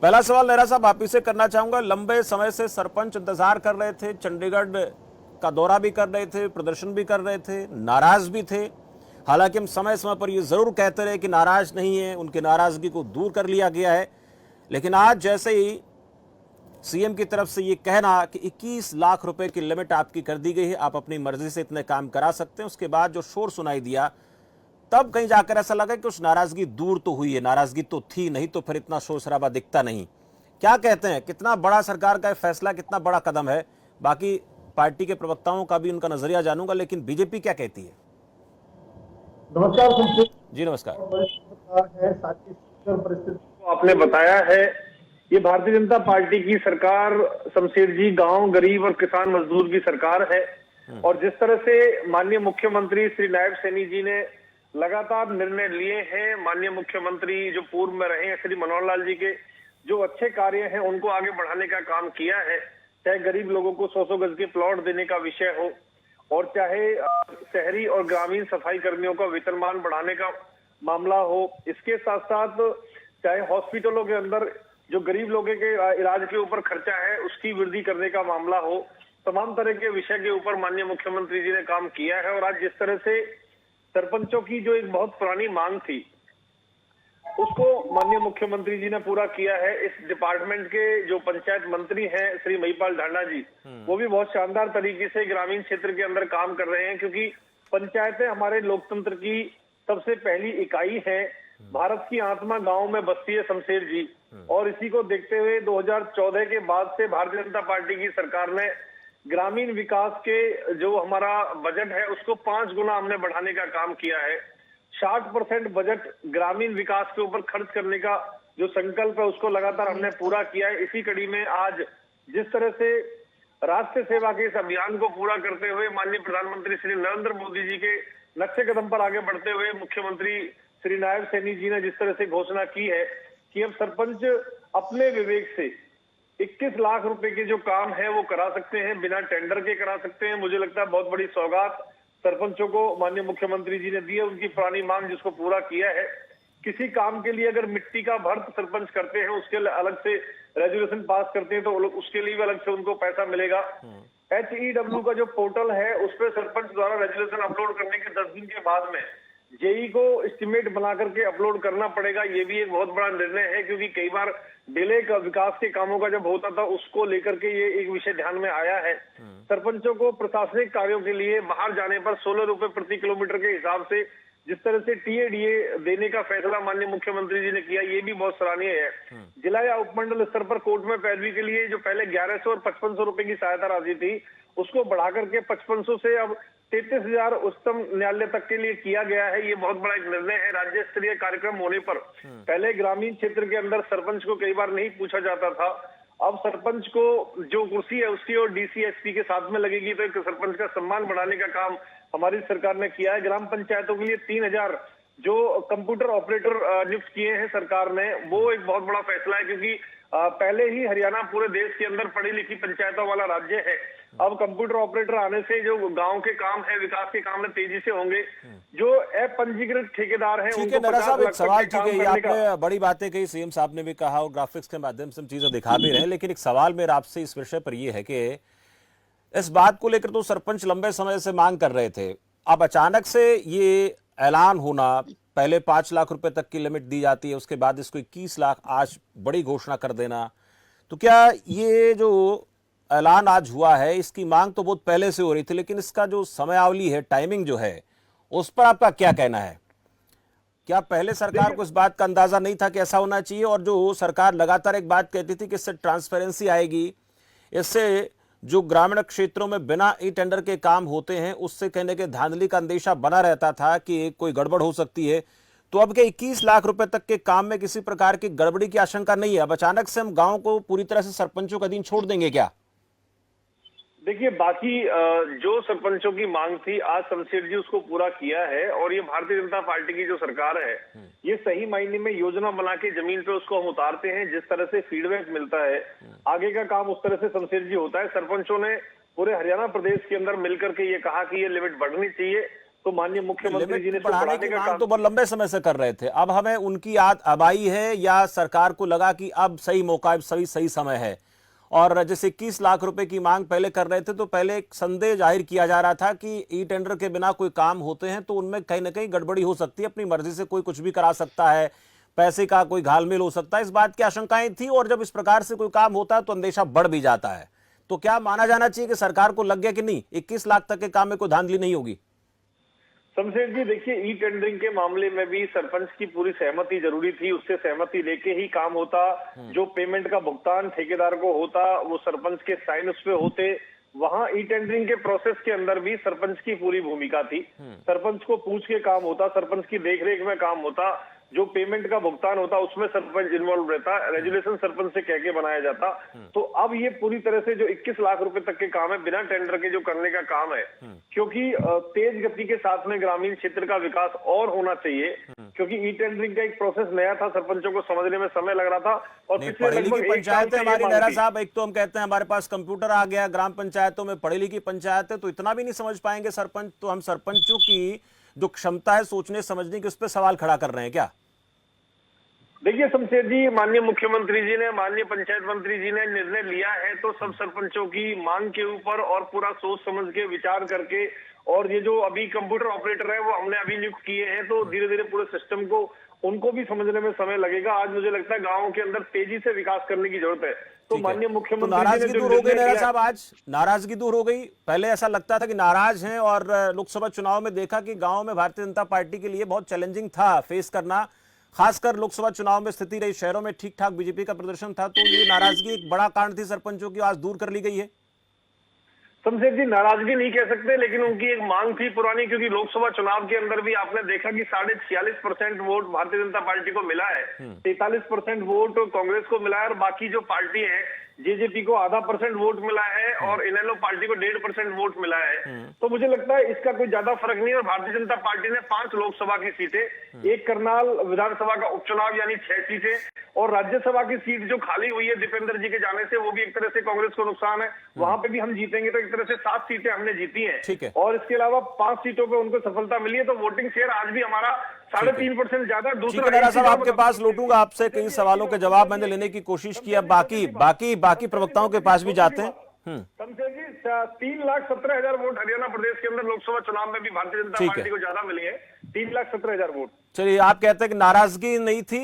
पहला सवाल नेहरा साहब आप ही से करना चाहूंगा। लंबे समय से सरपंच इंतजार कर रहे थे, चंडीगढ़ का दौरा भी कर रहे थे, प्रदर्शन भी कर रहे थे, नाराज भी थे। हालांकि हम समय समय पर ये जरूर कहते रहे कि नाराज नहीं है, उनकी नाराजगी को दूर कर लिया गया है। लेकिन आज जैसे ही सीएम की तरफ से ये कहना कि 21 लाख रुपए की लिमिट आपकी कर दी गई है, आप अपनी मर्जी से इतने काम करा सकते हैं, उसके बाद जो शोर सुनाई दिया तब कहीं जाकर ऐसा लगा कि उस नाराजगी दूर तो हुई है। नाराजगी तो थी नहीं तो फिर इतना शोर शराबा दिखता नहीं। क्या कहते हैं, कितना बड़ा सरकार का फैसला, कितना बड़ा कदम है? बाकी पार्टी के प्रवक्ताओं का भी उनका नजरिया जानूंगा, लेकिन बीजेपी क्या कहती है? नमस्कार संक्षेप जी नमस्कार। वरिष्ठ पत्रकार है साथ ही परिस्थिति को आपने बताया है। ये भारतीय जनता पार्टी की सरकार शमशेर जी गांव गरीब और किसान मजदूर की सरकार है। और जिस तरह से माननीय मुख्यमंत्री श्री नायब सैनी जी ने लगातार निर्णय लिए हैं, माननीय मुख्यमंत्री जो पूर्व में रहे हैं श्री मनोहर लाल जी के जो अच्छे कार्य हैं उनको आगे बढ़ाने का काम किया है। चाहे गरीब लोगों को 100-100 गज के प्लॉट देने का विषय हो और चाहे शहरी और ग्रामीण सफाई कर्मियों का वेतनमान बढ़ाने का मामला हो, इसके साथ साथ चाहे हॉस्पिटलों के अंदर जो गरीब लोगों के इलाज के ऊपर खर्चा है उसकी वृद्धि करने का मामला हो, तमाम तरह के विषय के ऊपर माननीय मुख्यमंत्री जी ने काम किया है। और आज जिस तरह से सरपंचों की जो एक बहुत पुरानी मांग थी उसको माननीय मुख्यमंत्री जी ने पूरा किया है। इस डिपार्टमेंट के जो पंचायत मंत्री हैं श्री महिपाल ढांडा जी, वो भी बहुत शानदार तरीके से ग्रामीण क्षेत्र के अंदर काम कर रहे हैं, क्योंकि पंचायतें हमारे लोकतंत्र की सबसे पहली इकाई है। भारत की आत्मा गांव में बसती है शमशेर जी, और इसी को देखते हुए 2014 के बाद से भारतीय जनता पार्टी की सरकार ने ग्रामीण विकास के जो हमारा बजट है उसको 5 गुना हमने बढ़ाने का काम किया है। 60% बजट ग्रामीण विकास के ऊपर खर्च करने का जो संकल्प है उसको लगातार हमने पूरा किया है। इसी कड़ी में आज जिस तरह से राष्ट्र सेवा के इस अभियान को पूरा करते हुए माननीय प्रधानमंत्री श्री नरेंद्र मोदी जी के नक्शे कदम पर आगे बढ़ते हुए मुख्यमंत्री श्री नायब सैनी जी ने जिस तरह से घोषणा की है कि अब सरपंच अपने विवेक से 21 लाख रुपए के जो काम है वो करा सकते हैं, बिना टेंडर के करा सकते हैं। मुझे लगता है बहुत बड़ी सौगात सरपंचों को माननीय मुख्यमंत्री जी ने दी है, उनकी पुरानी मांग जिसको पूरा किया है। किसी काम के लिए अगर मिट्टी का भर्त सरपंच करते हैं, उसके लिए अलग से रेजोल्यूशन पास करते हैं तो उसके लिए भी अलग से उनको पैसा मिलेगा। HEW का जो पोर्टल है उस पर सरपंच द्वारा रेजोल्यूशन अपलोड करने के 10 दिन के बाद में जेई को एस्टिमेट बना करके अपलोड करना पड़ेगा। ये भी एक बहुत बड़ा निर्णय है, क्योंकि कई बार डिले का विकास के कामों का जब होता था उसको लेकर के ये एक विषय ध्यान में आया है। सरपंचों को प्रशासनिक कार्यों के लिए बाहर जाने पर 16 रुपए प्रति किलोमीटर के हिसाब से जिस तरह से TADA देने का फैसला माननीय मुख्यमंत्री जी ने किया, ये भी बहुत सराहनीय है। जिला या उपमंडल स्तर पर कोर्ट में पैरवी के लिए जो पहले 1100 और 5500 रुपए की सहायता राशि थी उसको बढ़ाकर के 5500 से अब 33,000 उच्चतम न्यायालय तक के लिए किया गया है। ये बहुत बड़ा एक निर्णय है। राज्य स्तरीय कार्यक्रम होने पर पहले ग्रामीण क्षेत्र के अंदर सरपंच को कई बार नहीं पूछा जाता था, अब सरपंच को जो कुर्सी है उसकी और DC SP के साथ में लगेगी, तो एक सरपंच का सम्मान बढ़ाने का काम हमारी सरकार ने किया है। ग्राम पंचायतों के लिए 3,000 जो कंप्यूटर ऑपरेटर नियुक्त किए हैं सरकार ने, वो एक बहुत बड़ा फैसला है, क्योंकि पहले ही हरियाणा पूरे देश के अंदर पढ़ी लिखी पंचायतों वाला राज्य है। अब कंप्यूटर ऑपरेटर आने से जो गांव के काम है, विकास के काम है, तेजी से होंगे। जो अपंजीकृत ठेकेदार हैं ठीक है उनको नरा 50 साहब, एक लाख सवाल, तक के ठीक है, काम ये करने का। आपने बड़ी बातें कही, सीएम साहब ने भी कहा और ग्राफिक्स के माध्यम से हम चीजें दिखा भी रहे हैं, लेकिन एक सवाल मेरा आपसे इस विषय पर यह है कि इस बात को लेकर तो सरपंच लंबे समय से मांग कर रहे थे, अब अचानक से ये ऐलान होना, पहले 5 लाख रुपए तक की लिमिट दी जाती है, उसके बाद इसको 21 लाख आज बड़ी घोषणा कर देना, तो क्या ये जो ऐलान आज हुआ है इसकी मांग तो बहुत पहले से हो रही थी, लेकिन इसका जो समयावधि है, टाइमिंग जो है, उस पर आपका क्या कहना है? क्या पहले सरकार को इस बात का अंदाजा नहीं था कि ऐसा होना चाहिए? और जो सरकार लगातार एक बात कहती थी कि इससे ट्रांसपेरेंसी आएगी, इससे जो ग्रामीण क्षेत्रों में बिना ई टेंडर के काम होते हैं उससे कहने के धांधली का अंदेशा बना रहता था कि कोई गड़बड़ हो सकती है, तो अब के 21 लाख रुपए तक के काम में किसी प्रकार की गड़बड़ी की आशंका नहीं है? अब अचानक से हम गांव को पूरी तरह से सरपंचों का अधीन छोड़ देंगे क्या? देखिए, बाकी जो सरपंचों की मांग थी आज शमशेर जी उसको पूरा किया है, और ये भारतीय जनता पार्टी की जो सरकार है ये सही मायने में योजना बना के जमीन पे उसको हम उतारते हैं। जिस तरह से फीडबैक मिलता है आगे का काम उस तरह से शमशेर जी होता है। सरपंचों ने पूरे हरियाणा प्रदेश के अंदर मिलकर के ये कहा कि ये लिमिट बढ़नी चाहिए, तो माननीय मुख्यमंत्री जी ने लिमिट इसको बढ़ाने बढ़ाने की का मांग काम तो बहुत लंबे समय से कर रहे थे। अब हमें उनकी याद अब आई है या सरकार को लगा कि अब सही मौका, अब सही समय है? और जैसे 21 लाख रुपए की मांग पहले कर रहे थे तो पहले एक संदेह जाहिर किया जा रहा था कि ई टेंडर के बिना कोई काम होते हैं तो उनमें कहीं ना कहीं गड़बड़ी हो सकती है, अपनी मर्जी से कोई कुछ भी करा सकता है, पैसे का कोई घालमेल हो सकता है, इस बात की आशंकाएं थी। और जब इस प्रकार से कोई काम होता है तो अंदेशा बढ़ भी जाता है। तो क्या माना जाना चाहिए कि सरकार को लग गया कि नहीं, 21 लाख तक के काम में कोई धांधली नहीं होगी? शमशेर जी देखिए, ई टेंडरिंग के मामले में भी सरपंच की पूरी सहमति जरूरी थी, उससे सहमति लेके ही काम होता। जो पेमेंट का भुगतान ठेकेदार को होता वो सरपंच के साइन उस पे होते। वहां ई टेंडरिंग के प्रोसेस के अंदर भी सरपंच की पूरी भूमिका थी। सरपंच को पूछ के काम होता, सरपंच की देखरेख में काम होता, जो पेमेंट का भुगतान होता उसमें सरपंच इन्वॉल्व रहता, रेजुलेशन सरपंच से कह के बनाया जाता। तो अब ये पूरी तरह से जो 21 लाख रुपए तक के काम है बिना टेंडर के जो करने का काम है, क्योंकि तेज गति के साथ में ग्रामीण क्षेत्र का विकास और होना चाहिए, क्योंकि ई टेंडरिंग का एक प्रोसेस नया था, सरपंचों को समझने में समय लग रहा था। और नहीं, पिछले पढ़ी लिखी लगभग एक साल पंचायत से है ये हमारी मांग नेहरा थी। साहब। एक तो हम कहते हैं हमारे पास कंप्यूटर आ गया, ग्राम पंचायतों में पढ़ी लिखी पंचायत है, तो इतना भी नहीं समझ पाएंगे सरपंच? तो हम सरपंचों की जो क्षमता है सोचने समझने की, उस पर सवाल खड़ा कर रहे हैं क्या? देखिए शमशेर जी, माननीय मुख्यमंत्री जी ने, माननीय पंचायत मंत्री जी ने निर्णय लिया है तो सब सरपंचों की मांग के ऊपर और पूरा सोच समझ के विचार करके, और ये जो अभी कंप्यूटर ऑपरेटर है वो हमने अभी नियुक्त किए हैं, तो धीरे धीरे पूरे सिस्टम को उनको भी समझने में समय लगेगा। आज मुझे लगता है गाँव के अंदर तेजी से विकास करने की जरूरत है। तो ठीक है। माननीय तो मुख्यमंत्री जी नाराजगी ने जो दूर हो गई निर्णय नेहरा लिया, साहब, आज नाराजगी दूर हो गई? पहले ऐसा लगता था कि नाराज हैं, और लोकसभा चुनाव में देखा कि गांव में भारतीय जनता पार्टी के लिए बहुत चैलेंजिंग था फेस करना, खासकर लोकसभा चुनाव में स्थिति रही, शहरों में ठीक ठाक बीजेपी का प्रदर्शन था, तो ये नाराजगी एक बड़ा कारण थी सरपंचों की, आज दूर कर ली गई है? शमशेर जी नाराजगी नहीं कह सकते, लेकिन उनकी एक मांग थी पुरानी, क्योंकि लोकसभा चुनाव के अंदर भी आपने देखा कि 46.5% वोट भारतीय जनता पार्टी को मिला है, 43% वोट कांग्रेस को मिला है, और बाकी जो पार्टी है जेजेपी को आधा % वोट मिला है और इनेलो पार्टी को 1.5% वोट मिला है। तो मुझे लगता है इसका कोई ज्यादा फर्क नहीं है। और भारतीय जनता पार्टी ने 5 लोकसभा की सीटें, एक करनाल विधानसभा का उपचुनाव यानी 6 सीटें, और राज्यसभा की सीट जो खाली हुई है दीपेंद्र जी के जाने से, वो भी एक तरह से कांग्रेस को नुकसान है। वहां पे भी हम जीतेंगे, तो एक तरह से 7 सीटें हमने जीती हैं। ठीक है। और इसके अलावा 5 सीटों पे उनको सफलता मिली है, तो वोटिंग शेयर आज भी हमारा 3.5% ज्यादा। ठीक है नेहरा साहब, आपके पास लौटूंगा, आपसे कई सवालों के जवाब मैंने लेने की कोशिश की, अब बाकी प्रवक्ताओं के पास भी जाते हैं। शमशेर जी 3,17,000 वोट हरियाणा प्रदेश के अंदर लोकसभा चुनाव में भी भारतीय जनता ठीक है। पार्टी को ज्यादा मिली है, 3,17,000 वोट। चलिए, आप कहते हैं कि नाराजगी नहीं थी,